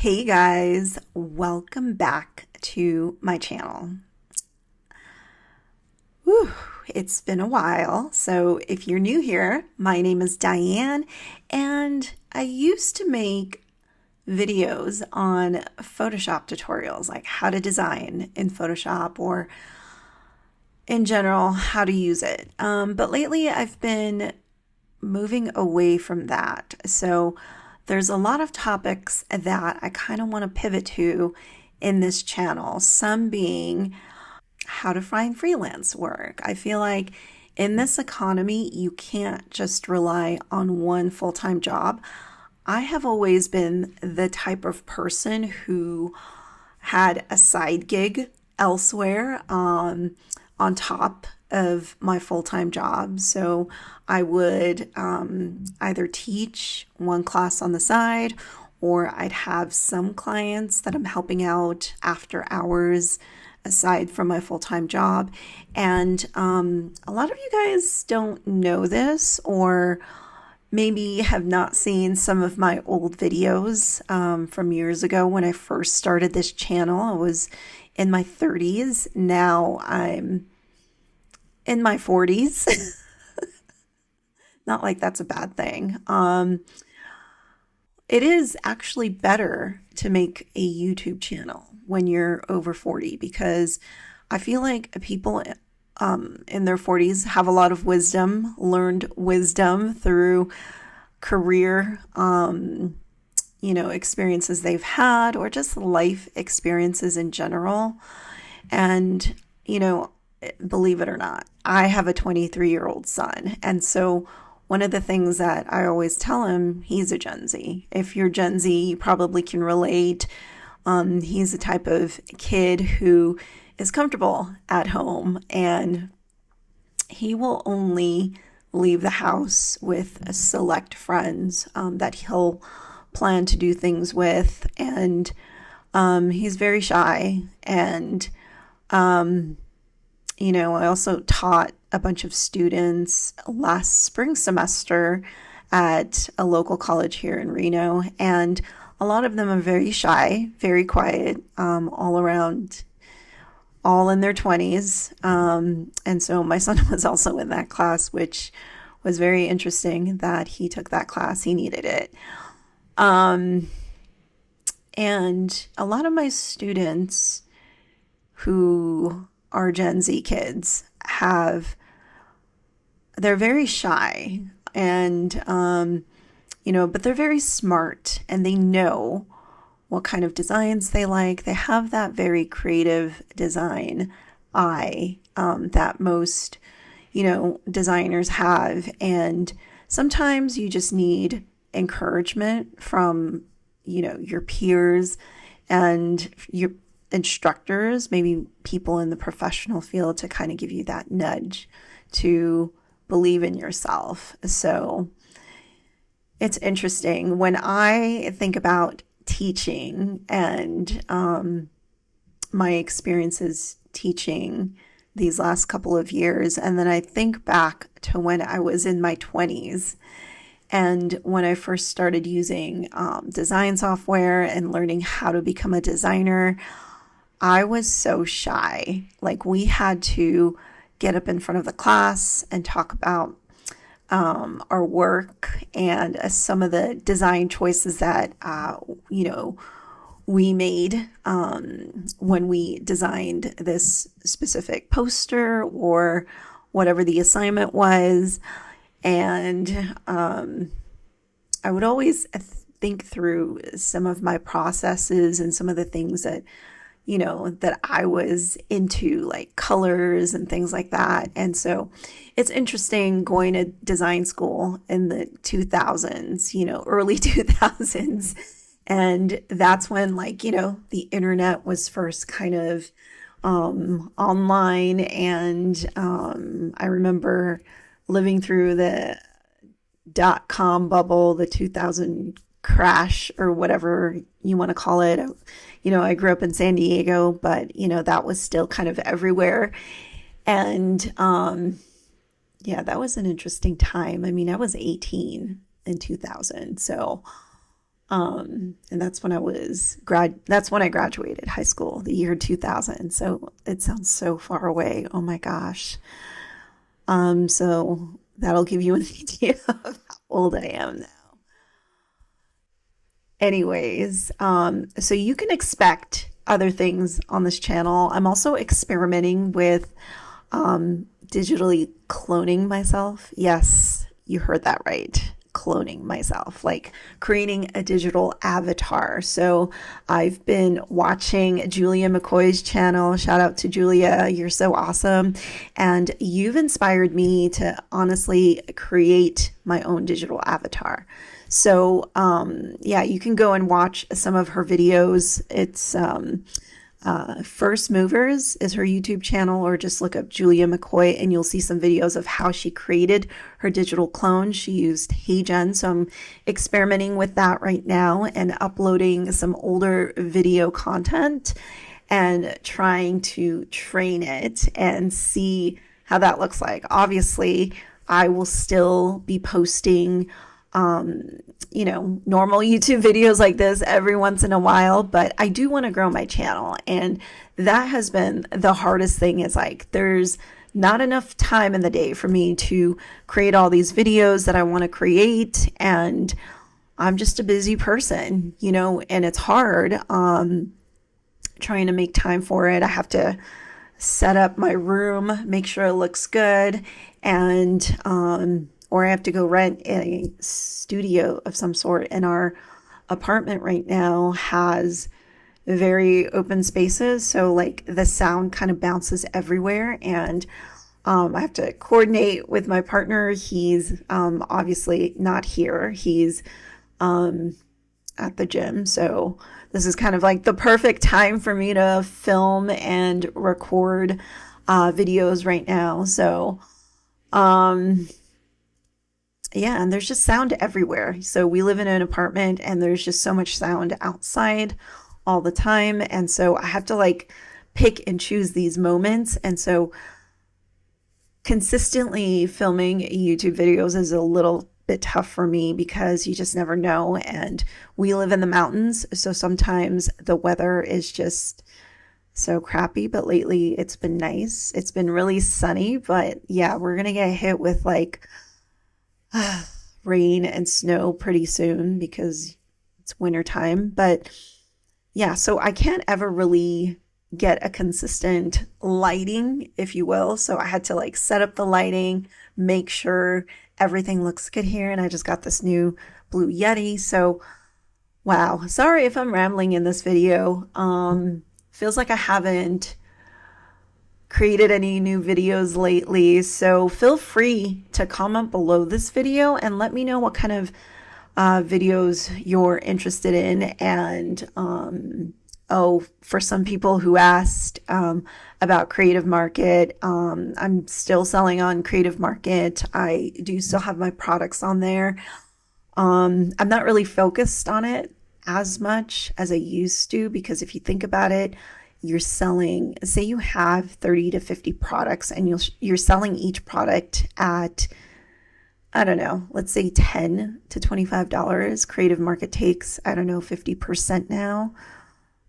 Hey guys, welcome back to my channel. Whew, it's been a while. So if you're new here, my name is Diane and I used to make videos on Photoshop tutorials, like how to design in Photoshop or in general, how to use it. But lately I've been moving away from that. So there's a lot of topics that I kind of want to pivot to in this channel, some being how to find freelance work. I feel like in this economy, you can't just rely on one full-time job. I have always been the type of person who had a side gig elsewhere on top of my full-time job. So I would either teach one class on the side, or I'd have some clients that I'm helping out after hours aside from my full-time job. And a lot of you guys don't know this, or maybe have not seen some of my old videos from years ago when I first started this channel. I was in my 30s. Now I'm in my 40s. Not like that's a bad thing. It is actually better to make a YouTube channel when you're over 40, because I feel like people in their 40s have a lot of wisdom, learned wisdom through career, experiences they've had, or just life experiences in general. And, believe it or not, I have a 23-year-old son. And so one of the things that I always tell him, he's a Gen Z. If you're Gen Z, you probably can relate. He's the type of kid who is comfortable at home, and he will only leave the house with a select friends that he'll plan to do things with. And he's very shy. And I also taught a bunch of students last spring semester at a local college here in Reno, and a lot of them are very shy, very quiet, all around, all in their 20s. And so my son was also in that class, which was very interesting that he took that class. He needed it. And a lot of my students who are Gen Z kids they're very shy, and, but they're very smart, and they know what kind of designs they like. They have that very creative design eye that most, designers have. And sometimes you just need encouragement from, your peers and your instructors, maybe people in the professional field, to kind of give you that nudge to believe in yourself. So it's interesting when I think about teaching and my experiences teaching these last couple of years, and then I think back to when I was in my 20s and when I first started using design software and learning how to become a designer. I was so shy. Like, we had to get up in front of the class and talk about our work and some of the design choices that, we made when we designed this specific poster or whatever the assignment was. And I would always think through some of my processes and some of the things that that I was into, like colors and things like that. And so it's interesting going to design school in the 2000s, early 2000s. And that's when, the internet was first kind of online. And I remember living through the .com bubble, the 2000 crash, or whatever you want to call it. I grew up in San Diego, but that was still kind of everywhere. And that was an interesting time. I mean, I was 18 in 2000. So And that's when that's when I graduated high school, the year 2000. So it sounds so far away. Oh my gosh. So that'll give you an idea of how old I am now. Anyways, so you can expect other things on this channel. I'm also experimenting with digitally cloning myself. Yes, you heard that right. Cloning myself, like creating a digital avatar. So I've been watching Julia McCoy's channel. Shout out to Julia. You're so awesome. And you've inspired me to honestly create my own digital avatar. So, yeah, you can go and watch some of her videos. It's First Movers is her YouTube channel, or just look up Julia McCoy and you'll see some videos of how she created her digital clone. She used HeyGen, so I'm experimenting with that right now and uploading some older video content and trying to train it and see how that looks like. Obviously, I will still be posting normal YouTube videos like this every once in a while, but I do want to grow my channel. And that has been the hardest thing, is like, there's not enough time in the day for me to create all these videos that I want to create. And I'm just a busy person, and it's hard, trying to make time for it. I have to set up my room, make sure it looks good, and, or I have to go rent a studio of some sort. And our apartment right now has very open spaces. So like the sound kind of bounces everywhere. And I have to coordinate with my partner. He's obviously not here. He's at the gym. So this is kind of like the perfect time for me to film and record videos right now. So, yeah, and there's just sound everywhere. So we live in an apartment and there's just so much sound outside all the time. And so I have to like pick and choose these moments. And so consistently filming YouTube videos is a little bit tough for me because you just never know. And we live in the mountains, so sometimes the weather is just so crappy, but lately it's been nice. It's been really sunny, but yeah, we're gonna get hit with like rain and snow pretty soon because it's winter time. But yeah, so I can't ever really get a consistent lighting, if you will. So I had to like set up the lighting, make sure everything looks good here. And I just got this new Blue Yeti. So wow, sorry if I'm rambling in this video. Feels like I haven't created any new videos lately. So feel free to comment below this video and let me know what kind of videos you're interested in. And for some people who asked about Creative Market, I'm still selling on Creative Market. I do still have my products on there. I'm not really focused on it as much as I used to, because if you think about it, you're selling, say you have 30 to 50 products and you're selling each product at, I don't know, let's say $10 to $25. Creative Market takes, I don't know, 50% now.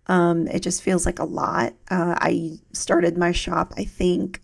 It just feels like a lot. I started my shop, I think,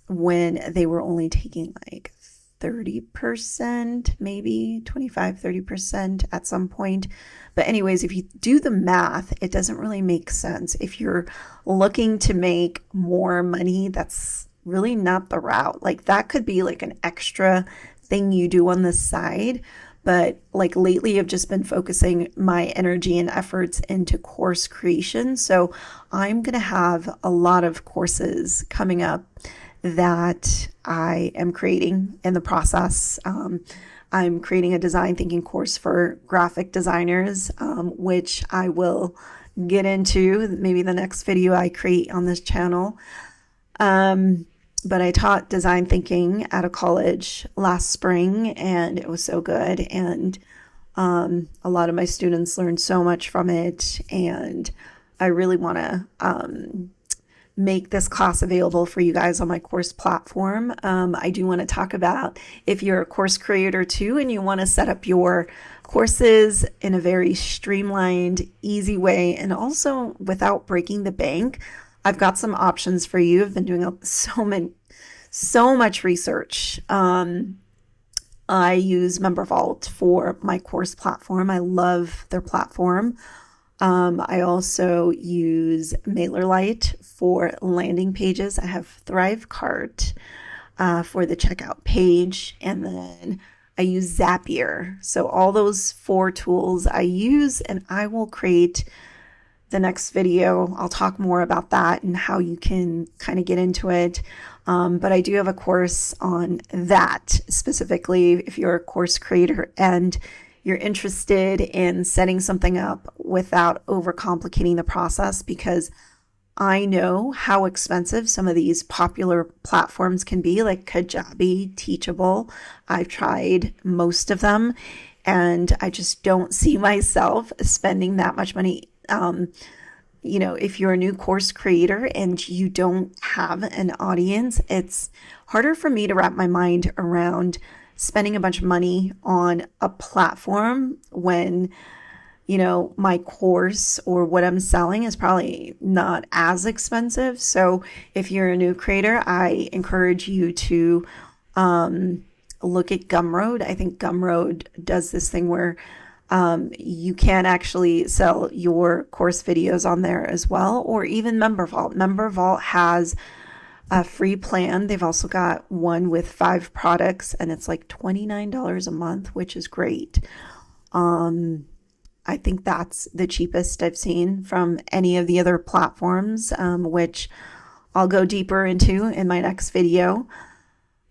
when they were only taking like 30%, maybe 25, 30% at some point. But anyways, if you do the math, it doesn't really make sense. If you're looking to make more money, that's really not the route. Like that could be like an extra thing you do on the side. But like lately, I've just been focusing my energy and efforts into course creation. So I'm going to have a lot of courses coming up that I am creating in the process. I'm creating a design thinking course for graphic designers, which I will get into maybe the next video I create on this channel. But I taught design thinking at a college last spring and it was so good. And a lot of my students learned so much from it. And I really want to make this class available for you guys on my course platform. I do want to talk about if you're a course creator too and you want to set up your courses in a very streamlined, easy way, and also without breaking the bank. I've got some options for you. I've been doing so much research. I use MemberVault for my course platform. I love their platform. I also use MailerLite for landing pages. I have ThriveCart for the checkout page, and then I use Zapier. So all those 4 tools I use, and I will create the next video. I'll talk more about that and how you can kind of get into it. But I do have a course on that specifically if you're a course creator and you're interested in setting something up without overcomplicating the process, because I know how expensive some of these popular platforms can be, like Kajabi, Teachable. I've tried most of them, and I just don't see myself spending that much money. If you're a new course creator and you don't have an audience, it's harder for me to wrap my mind around spending a bunch of money on a platform when my course or what I'm selling is probably not as expensive. So if you're a new creator, I encourage you to look at Gumroad. I think Gumroad does this thing where you can actually sell your course videos on there as well, or even MemberVault. MemberVault has a free plan. They've also got one with 5 products, and it's like $29 a month, which is great. I think that's the cheapest I've seen from any of the other platforms, which I'll go deeper into in my next video.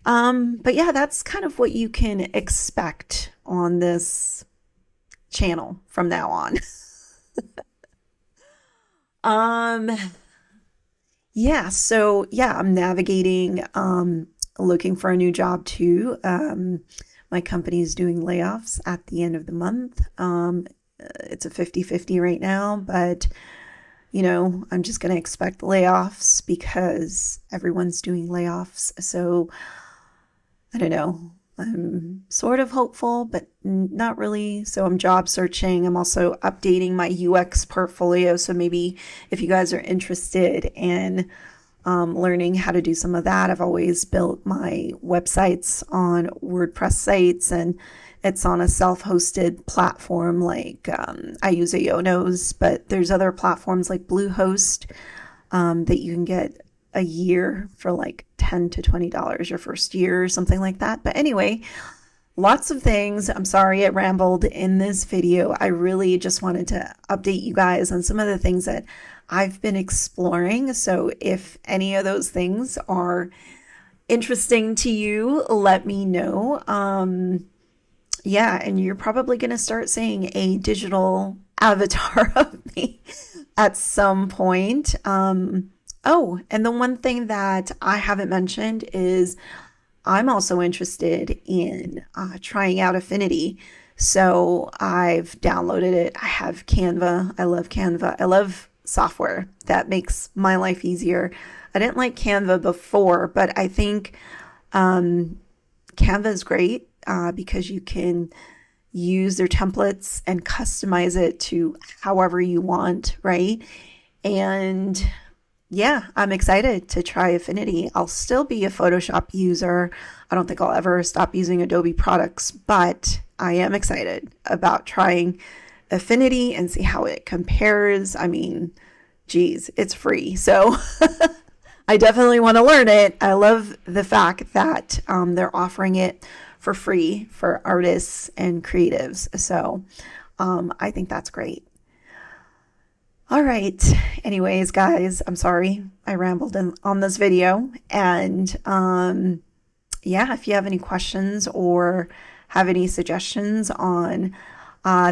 But yeah, that's kind of what you can expect on this channel from now on. I'm navigating, looking for a new job too. My company is doing layoffs at the end of the month. It's a 50-50 right now, but I'm just going to expect layoffs because everyone's doing layoffs. So I don't know. I'm sort of hopeful, but not really. So I'm job searching. I'm also updating my UX portfolio. So maybe if you guys are interested in learning how to do some of that, I've always built my websites on WordPress sites, and it's on a self-hosted platform like I use Aonos, but there's other platforms like Bluehost that you can get a year for like $10 to $20 your first year or something like that. But anyway, lots of things. I'm sorry I rambled in this video. I really just wanted to update you guys on some of the things that I've been exploring. So if any of those things are interesting to you, let me know. And you're probably going to start seeing a digital avatar of me at some point. And the one thing that I haven't mentioned is I'm also interested in trying out Affinity. So I've downloaded it. I have Canva. I love Canva. I love software that makes my life easier. I didn't like Canva before, but I think Canva is great because you can use their templates and customize it to however you want, right? And yeah, I'm excited to try Affinity. I'll still be a Photoshop user. I don't think I'll ever stop using Adobe products, but I am excited about trying Affinity and see how it compares. I mean, geez, it's free. So I definitely want to learn it. I love the fact that they're offering it for free for artists and creatives. So I think that's great. All right. Anyways, guys, I'm sorry I rambled on this video. And if you have any questions or have any suggestions on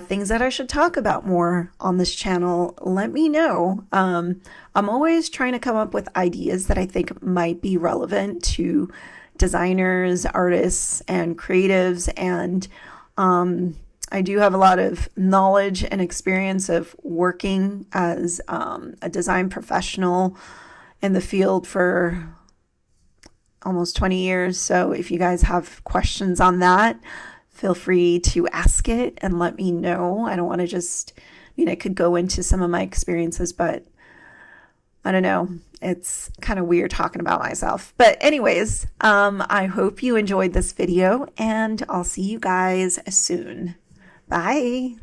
things that I should talk about more on this channel, let me know. I'm always trying to come up with ideas that I think might be relevant to designers, artists, and creatives. And I do have a lot of knowledge and experience of working as a design professional in the field for almost 20 years. So if you guys have questions on that, feel free to ask it and let me know. I don't want to just, I could go into some of my experiences, but I don't know. It's kind of weird talking about myself. But anyways, I hope you enjoyed this video, and I'll see you guys soon. Bye.